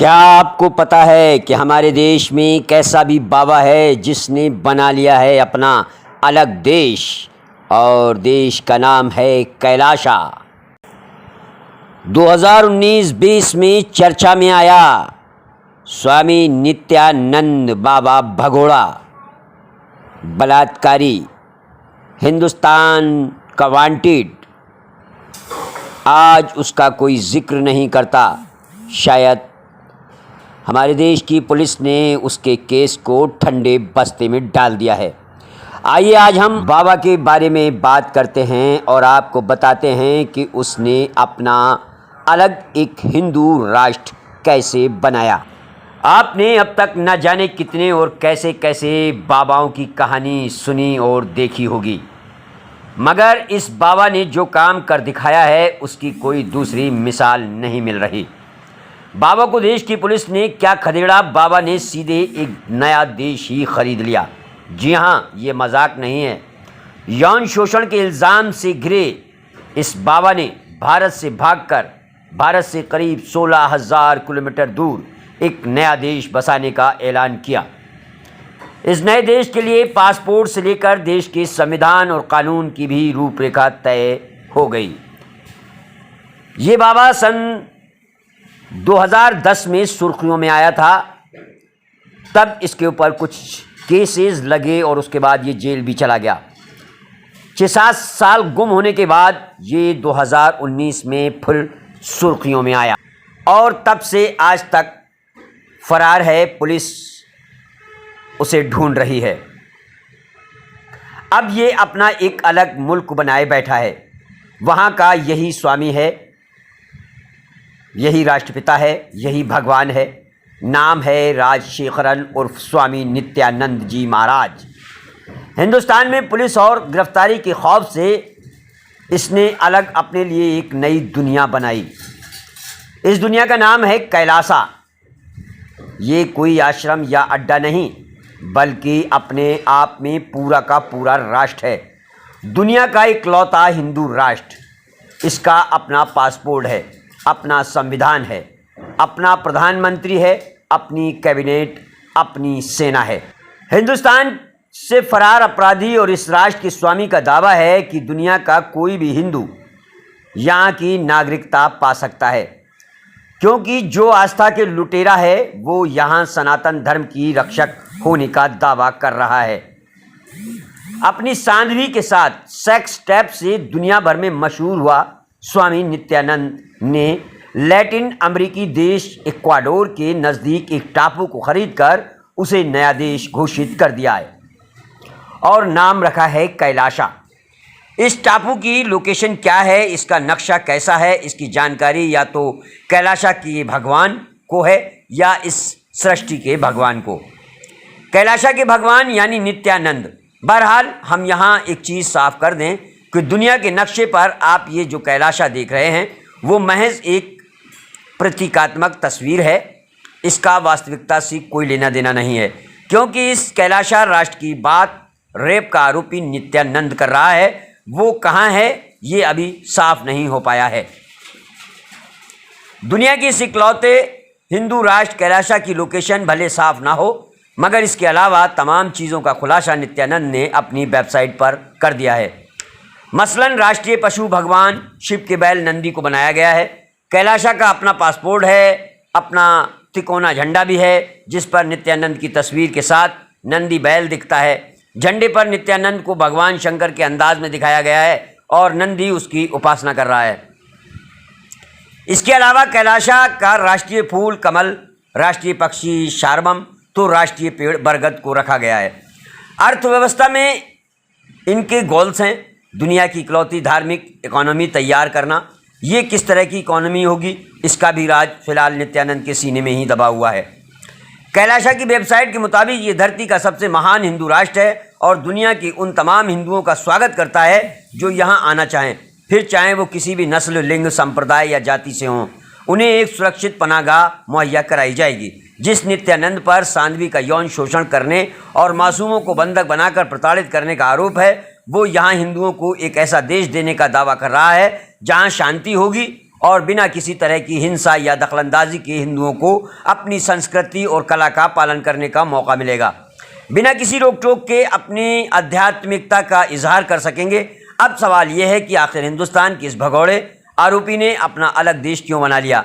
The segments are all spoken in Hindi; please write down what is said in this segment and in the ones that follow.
क्या आपको पता है कि हमारे देश में एक ऐसा भी बाबा है जिसने बना लिया है अपना अलग देश और देश का नाम है कैलाशा। 2019-20 में चर्चा में आया स्वामी नित्यानंद बाबा भगोड़ा, बलात्कारी, हिंदुस्तान का वांटेड। आज उसका कोई जिक्र नहीं करता। शायद हमारे देश की पुलिस ने उसके केस को ठंडे बस्ते में डाल दिया है। आइए आज हम बाबा के बारे में बात करते हैं और आपको बताते हैं कि उसने अपना अलग एक हिंदू राष्ट्र कैसे बनाया। आपने अब तक न जाने कितने और कैसे कैसे बाबाओं की कहानी सुनी और देखी होगी, मगर इस बाबा ने जो काम कर दिखाया है उसकी कोई दूसरी मिसाल नहीं मिल रही। बाबा को देश की पुलिस ने क्या खदेड़ा, बाबा ने सीधे एक नया देश ही खरीद लिया। जी हाँ, ये मजाक नहीं है। यौन शोषण के इल्ज़ाम से घिरे इस बाबा ने भारत से भागकर भारत से करीब 16,000 किलोमीटर दूर एक नया देश बसाने का ऐलान किया। इस नए देश के लिए पासपोर्ट से लेकर देश के संविधान और कानून की भी रूपरेखा तय हो गई। ये बाबा सन 2010 में सुर्खियों में आया था। तब इसके ऊपर कुछ केसेस लगे और उसके बाद ये जेल भी चला गया। 6-7 साल गुम होने के बाद ये 2019 में फिर सुर्खियों में आया और तब से आज तक फरार है। पुलिस उसे ढूंढ रही है। अब ये अपना एक अलग मुल्क बनाए बैठा है। वहाँ का यही स्वामी है, यही राष्ट्रपिता है, यही भगवान है। नाम है राजशेखरन उर्फ स्वामी नित्यानंद जी महाराज। हिंदुस्तान में पुलिस और गिरफ्तारी के खौफ से इसने अलग अपने लिए एक नई दुनिया बनाई। इस दुनिया का नाम है कैलाशा। ये कोई आश्रम या अड्डा नहीं, बल्कि अपने आप में पूरा का पूरा राष्ट्र है। दुनिया का इकलौता हिंदू राष्ट्र। इसका अपना पासपोर्ट है, अपना संविधान है, अपना प्रधानमंत्री है, अपनी कैबिनेट, अपनी सेना है। हिंदुस्तान से फरार अपराधी और इस राष्ट्र के स्वामी का दावा है कि दुनिया का कोई भी हिंदू यहाँ की नागरिकता पा सकता है, क्योंकि जो आस्था के लुटेरा है वो यहाँ सनातन धर्म की रक्षक होने का दावा कर रहा है। अपनी साध्वी के साथ सेक्स टैप से दुनिया भर में मशहूर हुआ स्वामी नित्यानंद ने लैटिन अमेरिकी देश इक्वाडोर के नज़दीक एक टापू को खरीदकर उसे नया देश घोषित कर दिया है और नाम रखा है कैलाशा। इस टापू की लोकेशन क्या है, इसका नक्शा कैसा है, इसकी जानकारी या तो कैलाशा के भगवान को है या इस सृष्टि के भगवान को। कैलाशा के भगवान यानी नित्यानंद। बहरहाल हम यहाँ एक चीज़ साफ कर दें कि दुनिया के नक्शे पर आप ये जो कैलाशा देख रहे हैं वो महज एक प्रतीकात्मक तस्वीर है। इसका वास्तविकता से कोई लेना देना नहीं है, क्योंकि इस कैलाशा राष्ट्र की बात रेप का आरोपी नित्यानंद कर रहा है। वो कहाँ है ये अभी साफ नहीं हो पाया है। दुनिया की इस इकलौते हिंदू राष्ट्र कैलाशा की लोकेशन भले साफ ना हो, मगर इसके अलावा तमाम चीज़ों का खुलासा नित्यानंद ने अपनी वेबसाइट पर कर दिया है। मसलन राष्ट्रीय पशु भगवान शिव के बैल नंदी को बनाया गया है। कैलाशा का अपना पासपोर्ट है, अपना तिकोना झंडा भी है जिस पर नित्यानंद की तस्वीर के साथ नंदी बैल दिखता है। झंडे पर नित्यानंद को भगवान शंकर के अंदाज में दिखाया गया है और नंदी उसकी उपासना कर रहा है। इसके अलावा कैलाशा का राष्ट्रीय फूल कमल, राष्ट्रीय पक्षी शारबम, तो राष्ट्रीय पेड़ बरगद को रखा गया है। अर्थव्यवस्था में इनके गोल्स हैं दुनिया की इकलौती धार्मिक इकोनॉमी तैयार करना। ये किस तरह की इकोनॉमी होगी इसका भी राज फिलहाल नित्यानंद के सीने में ही दबा हुआ है। कैलाशा की वेबसाइट के मुताबिक ये धरती का सबसे महान हिंदू राष्ट्र है और दुनिया के उन तमाम हिंदुओं का स्वागत करता है जो यहाँ आना चाहें, फिर चाहे वो किसी भी नस्ल, लिंग, संप्रदाय या जाति से हों। उन्हें एक सुरक्षित पनाहगाह मुहैया कराई जाएगी। जिस नित्यानंद पर साध्वी का यौन शोषण करने और मासूमों को बंधक बनाकर प्रताड़ित करने का आरोप है, वो यहाँ हिंदुओं को एक ऐसा देश देने का दावा कर रहा है जहाँ शांति होगी और बिना किसी तरह की हिंसा या दखलंदाजी के हिंदुओं को अपनी संस्कृति और कला का पालन करने का मौका मिलेगा। बिना किसी रोक टोक के अपनी आध्यात्मिकता का इजहार कर सकेंगे। अब सवाल यह है कि आखिर हिंदुस्तान के इस भगोड़े आरोपी ने अपना अलग देश क्यों बना लिया?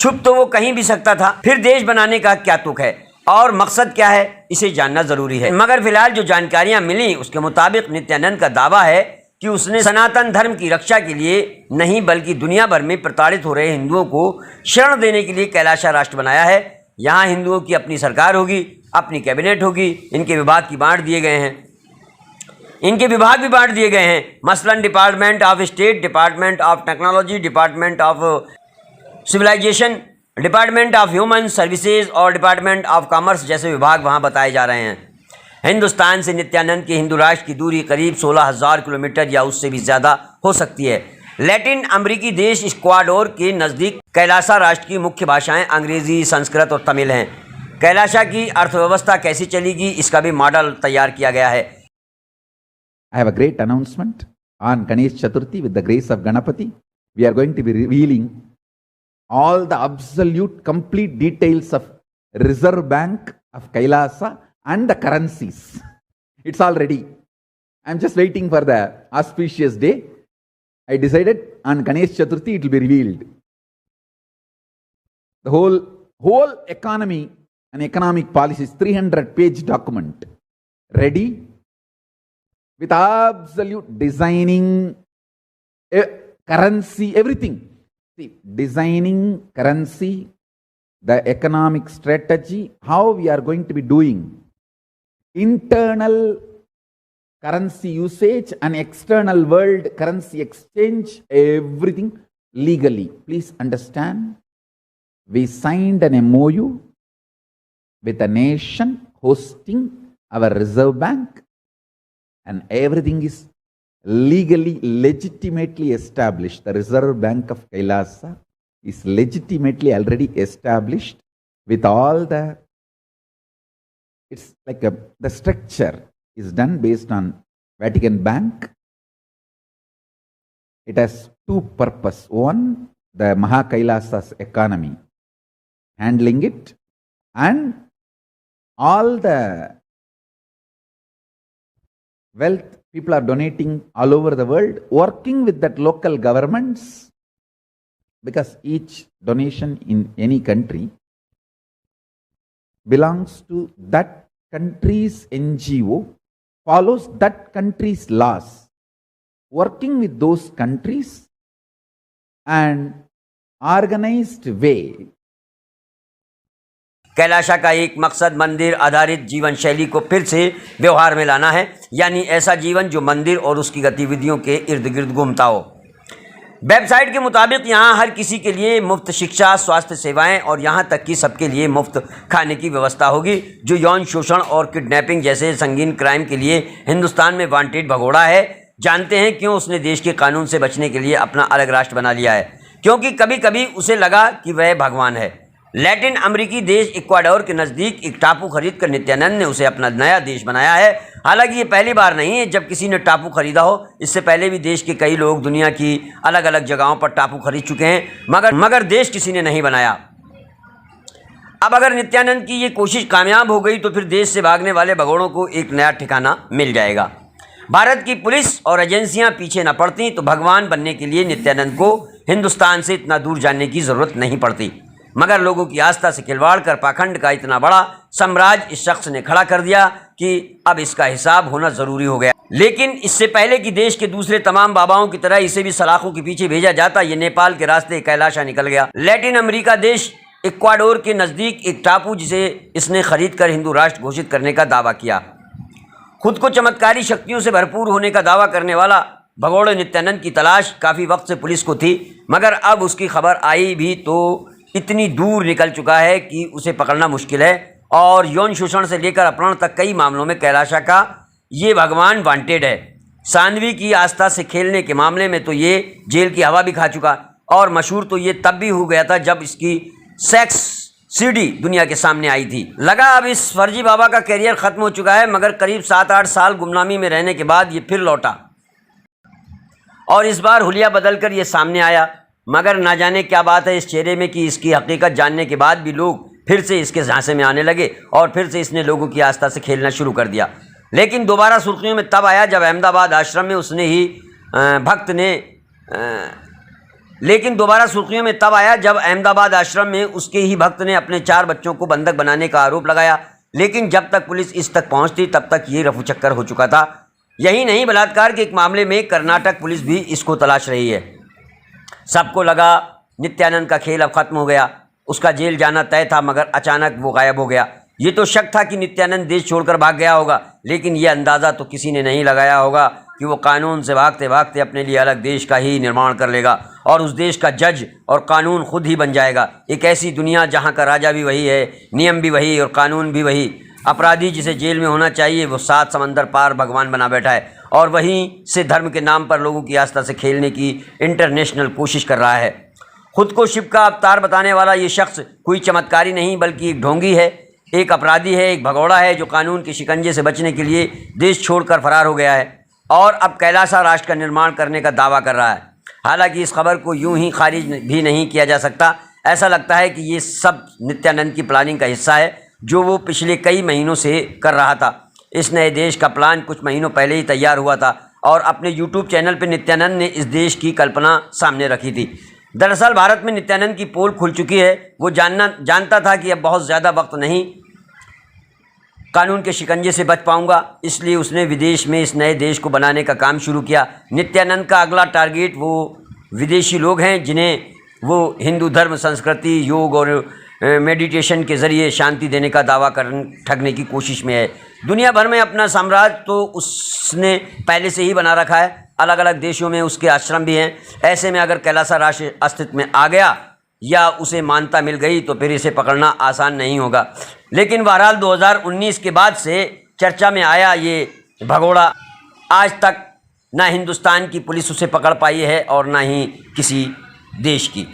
छुप तो वो कहीं भी सकता था, फिर देश बनाने का क्या तुक है और मकसद क्या है, इसे जानना जरूरी है। मगर फिलहाल जो जानकारियां मिली उसके मुताबिक नित्यानंद का दावा है कि उसने सनातन धर्म की रक्षा के लिए नहीं बल्कि दुनिया भर में प्रताड़ित हो रहे हिंदुओं को शरण देने के लिए कैलाश राष्ट्र बनाया है। यहाँ हिंदुओं की अपनी सरकार होगी, अपनी कैबिनेट होगी, इनके विभाग भी बांट दिए गए हैं। मसलन department of state, department of technology, department of civilisation, department of human services और डिपार्टमेंट ऑफ कॉमर्स जैसे विभाग वहां बताए जा रहे हैं। हिंदुस्तान से नित्यानंद के हिंदू राष्ट्र की दूरी करीब 16,000 किलोमीटर या उससे भी ज़्यादा हो सकती है। लैटिन अमेरिकी देश इक्वाडोर के नज़दीक कैलासा राष्ट्र की मुख्य भाषाएं अंग्रेजी, संस्कृत और तमिल हैं। कैलाशा की अर्थव्यवस्था कैसी चलेगी, इसका भी मॉडल तैयार किया गया है। I have a great announcement on Ganesh Chaturthi. With the grace of Ganapati, we are going to be revealing all the absolute complete details of Reserve Bank of Kailasa and the currencies. It's all ready. I'm just waiting for the auspicious day. I decided on Ganesh Chaturthi it will be revealed. The whole economy and economic policies, 300-page document, ready with absolute designing, currency, everything. See, designing currency, the economic strategy, how we are going to be doing internal currency usage and external world currency exchange, everything legally. Please understand, we signed an MOU with a nation hosting our Reserve Bank, and everything is legally, legitimately established. The Reserve Bank of Kailasa is legitimately already established with all the, it's like the structure is done based on Vatican Bank. It has two purposes. One, the Maha Kailasa's economy, handling it, and all the wealth people are donating all over the world, working with that local governments, because each donation in any country belongs to that country's NGO, follows that country's laws, working with those countries and organized way. Kailasa का एक मकसद मंदिर आधारित जीवन शैली को फिर से व्यवहार में लाना है, यानी ऐसा जीवन जो मंदिर और उसकी गतिविधियों के इर्द गिर्द घूमता हो। वेबसाइट के मुताबिक यहाँ हर किसी के लिए मुफ्त शिक्षा, स्वास्थ्य सेवाएं और यहाँ तक कि सबके लिए मुफ्त खाने की व्यवस्था होगी। जो यौन शोषण और किडनैपिंग जैसे संगीन क्राइम के लिए हिंदुस्तान में वांटेड भगोड़ा है, जानते हैं क्यों उसने देश के कानून से बचने के लिए अपना अलग राष्ट्र बना लिया है? क्योंकि कभी कभी उसे लगा कि वह भगवान है। लैटिन अमेरिकी देश इक्वाडोर के नज़दीक एक टापू खरीद कर नित्यानंद ने उसे अपना नया देश बनाया है। हालांकि ये पहली बार नहीं है जब किसी ने टापू खरीदा हो, इससे पहले भी देश के कई लोग दुनिया की अलग अलग जगहों पर टापू खरीद चुके हैं, मगर देश किसी ने नहीं बनाया। अब अगर नित्यानंद की ये कोशिश कामयाब हो गई तो फिर देश से भागने वाले भगोड़ों को एक नया ठिकाना मिल जाएगा। भारत की पुलिस और एजेंसियां पीछे न पड़ती तो भगवान बनने के लिए नित्यानंद को हिंदुस्तान से इतना दूर जाने की ज़रूरत नहीं पड़ती। मगर लोगों की आस्था से खिलवाड़ कर पाखंड का इतना बड़ा साम्राज्य इस शख्स ने खड़ा कर दिया कि अब इसका हिसाब होना ज़रूरी हो गया। लेकिन इससे पहले कि देश के दूसरे तमाम बाबाओं की तरह इसे भी सलाखों के पीछे भेजा जाता, ये नेपाल के रास्ते कैलाशा निकल गया। लैटिन अमेरिका देश इक्वाडोर के नज़दीक एक टापू जिसे इसने खरीद कर हिंदू राष्ट्र घोषित करने का दावा किया। खुद को चमत्कारी शक्तियों से भरपूर होने का दावा करने वाला भगोड़े नित्यानंद की तलाश काफ़ी वक्त से पुलिस को थी, मगर अब उसकी खबर आई भी तो इतनी दूर निकल चुका है कि उसे पकड़ना मुश्किल है। और यौन शोषण से लेकर अपहरण तक कई मामलों में कैलाशा का ये भगवान वांटेड है। सानवी की आस्था से खेलने के मामले में तो ये जेल की हवा भी खा चुका, और मशहूर तो ये तब भी हो गया था जब इसकी सेक्स सीडी दुनिया के सामने आई थी। लगा अब इस फर्जी बाबा का कैरियर खत्म हो चुका है, मगर करीब 7-8 साल गुमनामी में रहने के बाद ये फिर लौटा और इस बार हुलिया बदल कर ये सामने आया। मगर ना जाने क्या बात है इस चेहरे में कि इसकी हकीकत जानने के बाद भी लोग फिर से इसके झांसे में आने लगे और फिर से इसने लोगों की आस्था से खेलना शुरू कर दिया। लेकिन दोबारा सुर्खियों में तब आया जब अहमदाबाद आश्रम में उसने ही भक्त ने लेकिन दोबारा सुर्खियों में तब आया जब अहमदाबाद आश्रम में उसके ही भक्त ने अपने 4 बच्चों को बंधक बनाने का आरोप लगाया। लेकिन जब तक पुलिस इस तक पहुंचती तब तक ये रफू चक्कर हो चुका था। यही नहीं, बलात्कार के एक मामले में कर्नाटक पुलिस भी इसको तलाश रही है। सबको लगा नित्यानंद का खेल अब खत्म हो गया, उसका जेल जाना तय था, मगर अचानक वो गायब हो गया। ये तो शक था कि नित्यानंद देश छोड़कर भाग गया होगा, लेकिन ये अंदाज़ा तो किसी ने नहीं लगाया होगा कि वो कानून से भागते भागते अपने लिए अलग देश का ही निर्माण कर लेगा और उस देश का जज और कानून खुद ही बन जाएगा। एक ऐसी दुनिया जहाँ का राजा भी वही है, नियम भी वही और कानून भी वही। अपराधी जिसे जेल में होना चाहिए वो 7 समंदर पार भगवान बना बैठा है और वहीं से धर्म के नाम पर लोगों की आस्था से खेलने की इंटरनेशनल कोशिश कर रहा है। खुद को शिव का अवतार बताने वाला ये शख्स कोई चमत्कारी नहीं बल्कि एक ढोंगी है, एक अपराधी है, एक भगौड़ा है जो कानून के शिकंजे से बचने के लिए देश छोड़कर फरार हो गया है और अब कैलासा राष्ट्र का निर्माण करने का दावा कर रहा है। हालांकि इस खबर को यूं ही खारिज भी नहीं किया जा सकता। ऐसा लगता है कि ये सब नित्यानंद की प्लानिंग का हिस्सा है जो वो पिछले कई महीनों से कर रहा था। इस नए देश का प्लान कुछ महीनों पहले ही तैयार हुआ था और अपने यूट्यूब चैनल पर नित्यानंद ने इस देश की कल्पना सामने रखी थी। दरअसल भारत में नित्यानंद की पोल खुल चुकी है। वो जानता था कि अब बहुत ज़्यादा वक्त नहीं, कानून के शिकंजे से बच पाऊंगा, इसलिए उसने विदेश में इस नए देश को बनाने का काम शुरू किया। नित्यानंद का अगला टारगेट वो विदेशी लोग हैं जिन्हें वो हिंदू धर्म, संस्कृति, योग और मेडिटेशन के ज़रिए शांति देने का दावा ठगने की कोशिश में है। दुनिया भर में अपना साम्राज्य तो उसने पहले से ही बना रखा है, अलग अलग देशों में उसके आश्रम भी हैं। ऐसे में अगर कैलासा राष्ट्र अस्तित्व में आ गया या उसे मान्यता मिल गई तो फिर इसे पकड़ना आसान नहीं होगा। लेकिन बहरहाल 2019 के बाद से चर्चा में आया ये भगोड़ा, आज तक ना हिंदुस्तान की पुलिस उसे पकड़ पाई है और ना ही किसी देश की।